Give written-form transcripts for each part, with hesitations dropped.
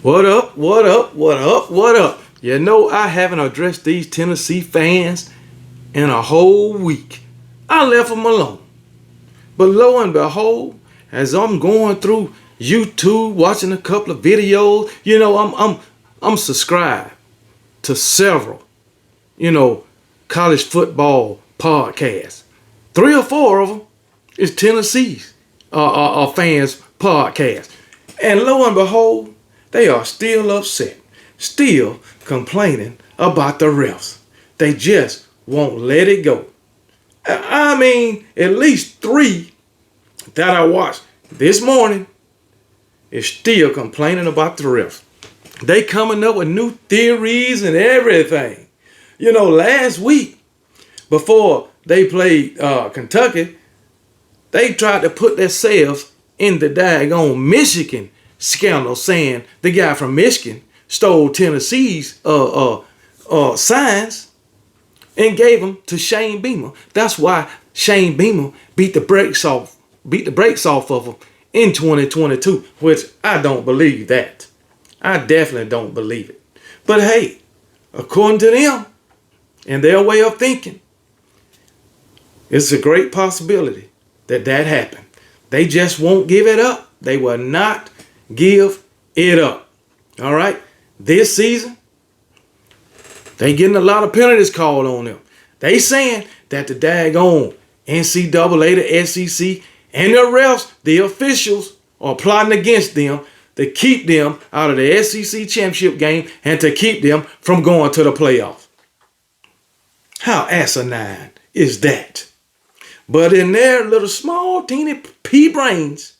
What up? What up? What up? What up? You know, I haven't addressed these Tennessee fans in a whole week. I left them alone. But lo and behold, as I'm going through YouTube, watching a couple of videos, I'm subscribed to several, college football podcasts. 3 or 4 of them is Tennessee's fans podcast. And lo and behold, they are still upset, still complaining about the refs. They just won't let it go. I mean, at least 3 that I watched this morning is still complaining about the refs. They coming up with new theories and everything. Last week, before they played Kentucky, they tried to put themselves in the daggone Michigan scandal, saying the guy from Michigan stole Tennessee's signs and gave them to Shane Beamer. That's why Shane Beamer beat the brakes off of them in 2022, which I don't believe that. I definitely don't believe it. But hey, according to them and their way of thinking, it's a great possibility that happened. They just won't give it up. They will not give it up. All right? This season, they getting a lot of penalties called on them. They saying that the daggone NCAA, the SEC, and the refs, the officials, are plotting against them to keep them out of the SEC championship game and to keep them from going to the playoffs. How asinine is that? But in their little small teeny pea brains,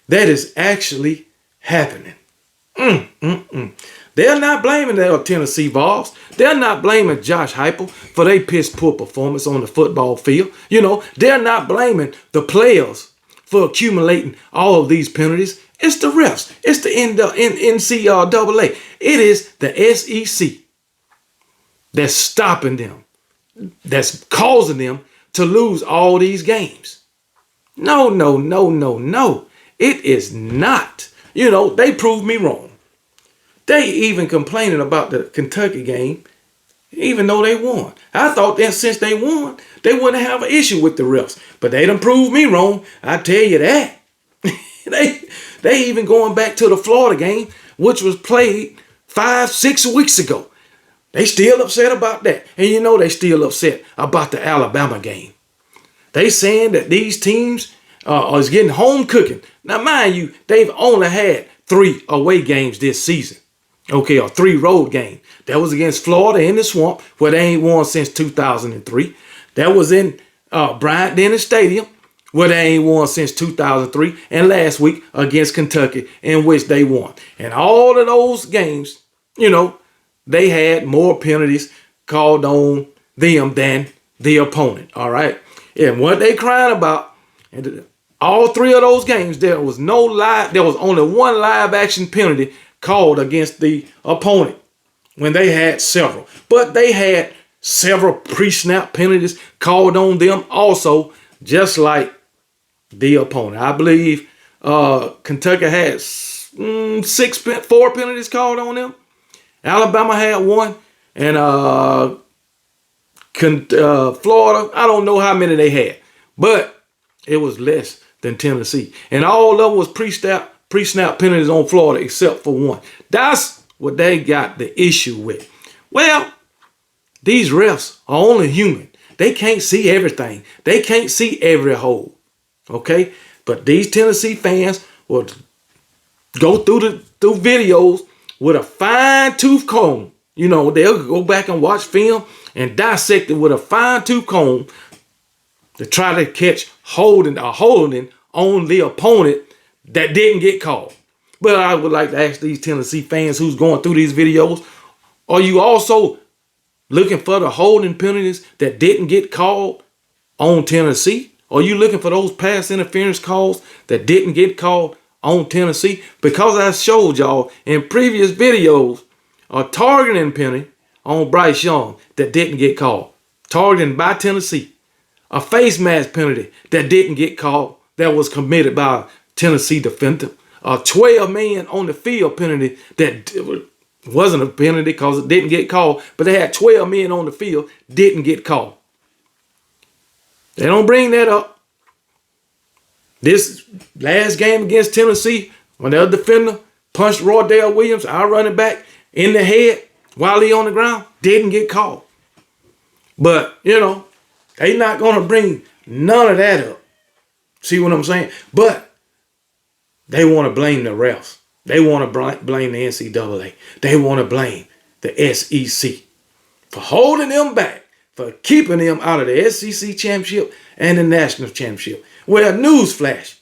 that is actually happening. They're not blaming their Tennessee Vols. They're not blaming Josh Heupel for their piss poor performance on the football field. They're not blaming the players for accumulating all of these penalties. It's the refs. It's the NCAA. It is the SEC that's stopping them, that's causing them to lose all these games. No. It is not. They proved me wrong. They even complaining about the Kentucky game, even though they won. I thought that since they won, they wouldn't have an issue with the refs. But they done proved me wrong. I tell you that. They even going back to the Florida game, which was played 5-6 weeks ago. They still upset about that. And they still upset about the Alabama game. They saying that these teams are getting home cooking. Now, mind you, they've only had 3 away games this season. Okay, or 3 road games. That was against Florida in the Swamp, where they ain't won since 2003. That was in Bryant-Denny Stadium, where they ain't won since 2003. And last week against Kentucky, in which they won. And all of those games, they had more penalties called on them than the opponent. All right. And what they crying about, and all 3 of those games, there was only 1 live action penalty called against the opponent when they had several. But they had several pre-snap penalties called on them also, just like the opponent. I believe Kentucky had 4 penalties called on them. Alabama had 1. And Florida, I don't know how many they had. But it was less than Tennessee. And all of them was pre-snap penalties on Florida except for 1. That's what they got the issue with. Well, these refs are only human. They can't see everything. They can't see every hole. Okay? But these Tennessee fans will go through videos with a fine-tooth comb. They'll go back and watch film and dissect it with a fine-tooth comb to try to catch holding on the opponent that didn't get called. But I would like to ask these Tennessee fans who's going through these videos, are you also looking for the holding penalties that didn't get called on Tennessee? Are you looking for those pass interference calls that didn't get called on Tennessee? Because I showed y'all in previous videos a targeting penalty on Bryce Young that didn't get called. Targeting by Tennessee. A face mask penalty that didn't get called, that was committed by a Tennessee defender. a 12 man on the field penalty that wasn't a penalty because it didn't get called, but they had 12 men on the field, didn't get called. They don't bring that up. This last game against Tennessee, when the other defender punched Roydell Williams, our running back, in the head while he on the ground, didn't get called. But, you know, they not going to bring none of that up. See what I'm saying? But they want to blame the refs. They want to blame the NCAA. They want to blame the SEC for holding them back, for keeping them out of the SEC championship and the national championship. Well, newsflash,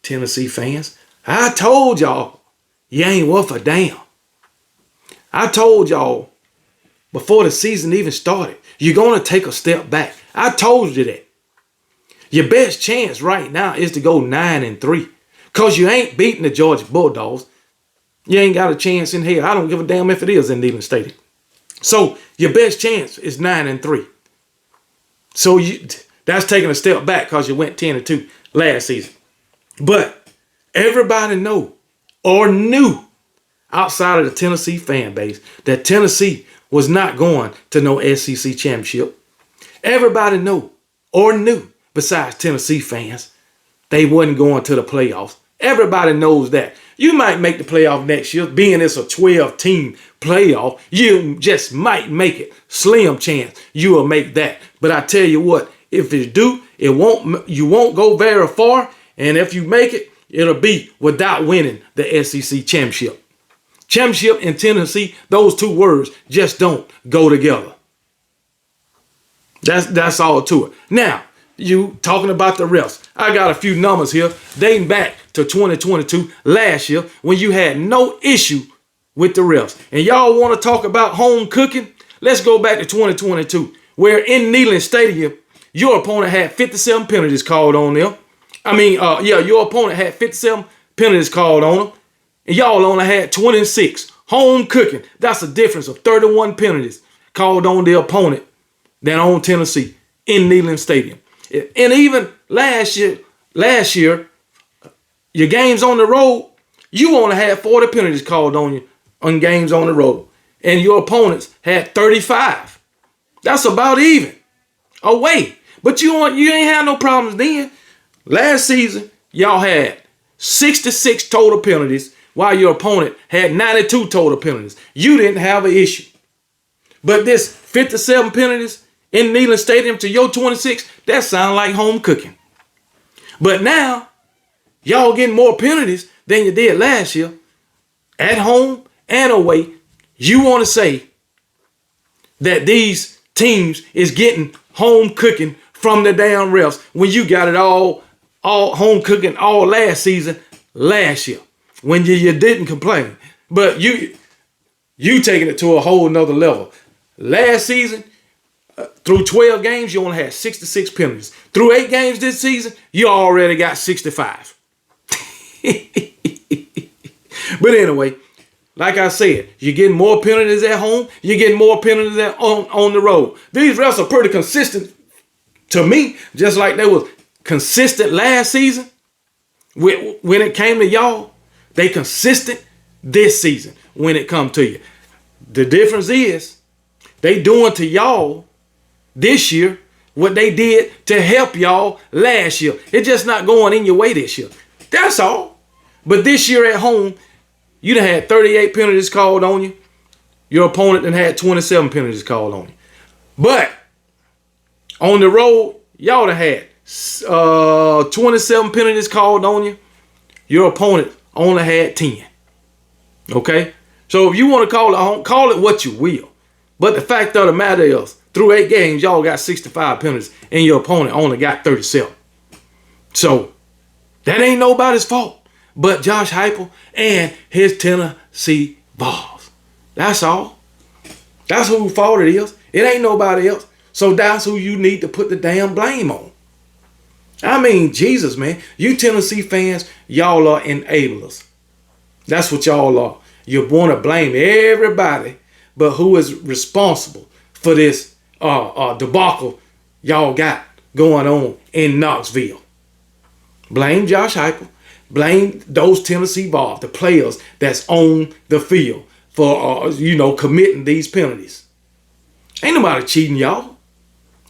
Tennessee fans, I told y'all you ain't worth a damn. I told y'all before the season even started, you're going to take a step back. I told you that. Your best chance right now is to go 9-3. Because you ain't beating the Georgia Bulldogs. You ain't got a chance in hell. I don't give a damn if it is in Neyland Stadium. So your best chance is 9-3. So that's taking a step back because you went 10-2 last season. But everybody know or knew outside of the Tennessee fan base that Tennessee was not going to no SEC championship. Everybody know or knew besides Tennessee fans they wasn't going to the playoffs. Everybody knows that. You might make the playoff next year, being it's a 12-team playoff. You just might make it. Slim chance you will make that. But I tell you what, if you do, you won't go very far. And if you make it, it'll be without winning the SEC championship. Championship and Tennessee, those two words just don't go together. That's all to it. Now, you talking about the refs. I got a few numbers here dating back to 2022, last year, when you had no issue with the refs. And y'all want to talk about home cooking? Let's go back to 2022, where in Neyland Stadium, your opponent had 57 penalties called on them. Your opponent had 57 penalties called on them, and y'all only had 26. Home cooking, that's a difference of 31 penalties called on the opponent than on Tennessee in Neyland Stadium. And even last year, your games on the road, you only had 40 penalties called on you on games on the road. And your opponents had 35. That's about even away. But you ain't had no problems then. Last season, y'all had 66 total penalties while your opponent had 92 total penalties. You didn't have an issue. But this 57 penalties in Neyland Stadium to your 26, that sound like home cooking. But now, y'all getting more penalties than you did last year. At home and away, you want to say that these teams is getting home cooking from the damn refs when you got it all home cooking all last season, last year, when you didn't complain. But you taking it to a whole nother level. Last season, through 12 games, you only had 66 penalties. Through 8 games this season, you already got 65. But anyway, like I said, you're getting more penalties at home. You're getting more penalties on the road. These refs are pretty consistent to me, just like they was consistent last season. When it came to y'all, they consistent this season when it come to you. The difference is they doing to y'all this year what they did to help y'all last year. It's just not going in your way this year. That's all. But this year at home, you done had 38 penalties called on you. Your opponent done had 27 penalties called on you. But on the road, y'all done had 27 penalties called on you. Your opponent only had 10. Okay? So if you want to call it home, call it what you will. But the fact of the matter is, through 8 games, y'all got 65 penalties, and your opponent only got 37. So that ain't nobody's fault but Josh Heupel and his Tennessee Vols. That's all. That's whose fault it is. It ain't nobody else. So that's who you need to put the damn blame on. I mean, Jesus, man. You Tennessee fans, y'all are enablers. That's what y'all are. You want to blame everybody but who is responsible for this debacle y'all got going on in Knoxville. Blame Josh Heupel. Blame those Tennessee Vols, the players that's on the field for, committing these penalties. Ain't nobody cheating, y'all.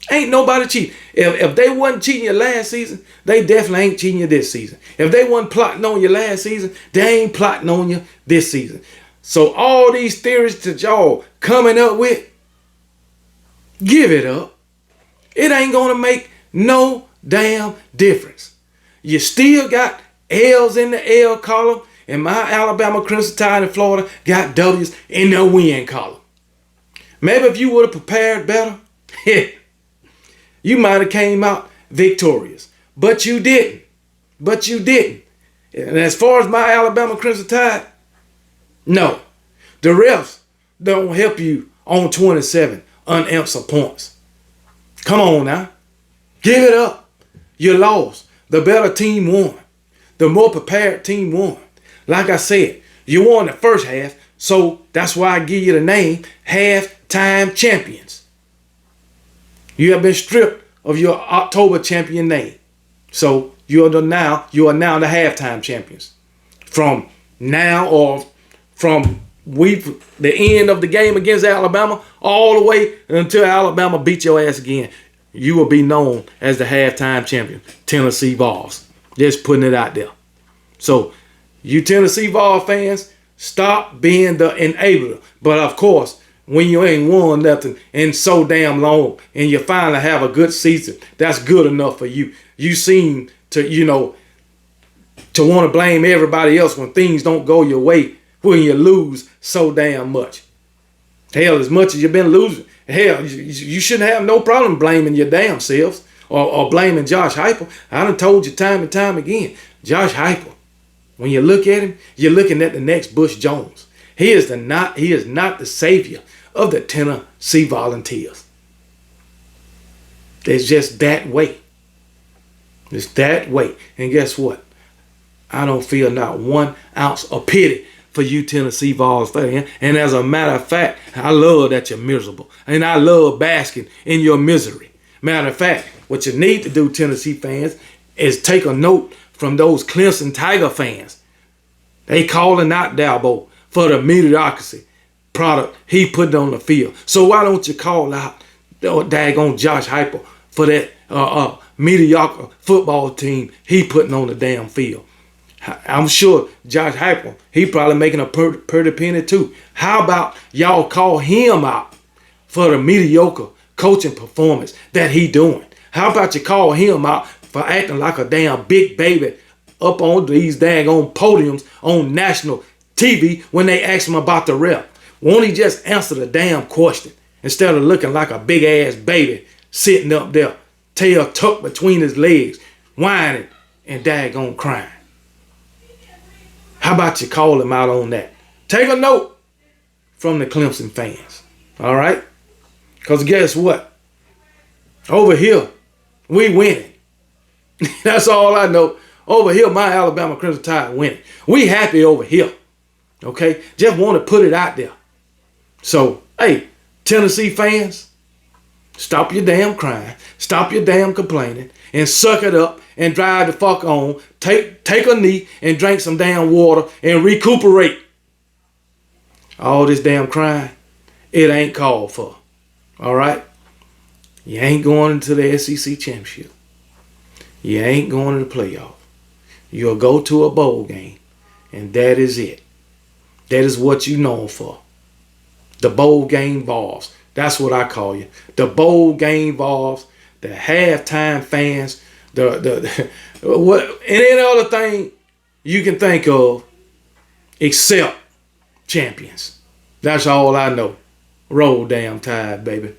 Ain't nobody cheating. If they wasn't cheating you last season, they definitely ain't cheating you this season. If they wasn't plotting on you last season, they ain't plotting on you this season. So all these theories that y'all coming up with, give it up. It ain't going to make no damn difference. You still got L's in the L column, and my Alabama Crimson Tide in Florida got W's in the win column. Maybe if you would have prepared better, you might have came out victorious. But you didn't. And as far as my Alabama Crimson Tide, no. The refs don't help you on 27 unanswered points. Come on now. Give it up. You lost. The better team won. The more prepared team won. Like I said, you won the first half, so that's why I give you the name halftime champions. You have been stripped of your October champion name. So you are now the halftime champions. From now or from the end of the game against Alabama all the way until Alabama beat your ass again, you will be known as the halftime champion, Tennessee Vols. Just putting it out there. So you Tennessee Vols fans, stop being the enabler. But of course, when you ain't won nothing in so damn long and you finally have a good season, that's good enough for you. You seem to, to want to blame everybody else when things don't go your way, when you lose so damn much. Hell, as much as you've been losing, hell, you shouldn't have no problem blaming your damn selves or blaming Josh Heupel. I done told you time and time again, Josh Heupel, when you look at him, you're looking at the next Bush Jones. He is not the savior of the Tennessee Volunteers. It's just that way. It's that way. And guess what? I don't feel not 1 ounce of pity for you Tennessee Vols fans. And as a matter of fact, I love that you're miserable. And I love basking in your misery. Matter of fact, what you need to do, Tennessee fans, is take a note from those Clemson Tiger fans. They calling out Dabo for the mediocrity product he put on the field. So why don't you call out daggone Josh Heupel for that mediocre football team he putting on the damn field? I'm sure Josh Heupel, he probably making a pretty penny too. How about y'all call him out for the mediocre coaching performance that he doing? How about you call him out for acting like a damn big baby up on these daggone podiums on national TV when they ask him about the rep? Won't he just answer the damn question instead of looking like a big ass baby sitting up there, tail tucked between his legs, whining and daggone crying? How about you call him out on that? Take a note from the Clemson fans, all right? Because guess what? Over here, we winning. That's all I know. Over here, my Alabama Crimson Tide winning. We happy over here, okay? Just want to put it out there. So, hey, Tennessee fans, stop your damn crying, stop your damn complaining, and suck it up and drive the fuck on. Take a knee and drink some damn water and recuperate. All this damn crying, it ain't called for. All right? You ain't going into the SEC championship. You ain't going to the playoff. You'll go to a bowl game, and that is it. That is what you known for. The bowl game Vols. That's what I call you. The bowl game Vols, the halftime fans, what any other thing you can think of except champions. That's all I know. Roll damn Tide, baby.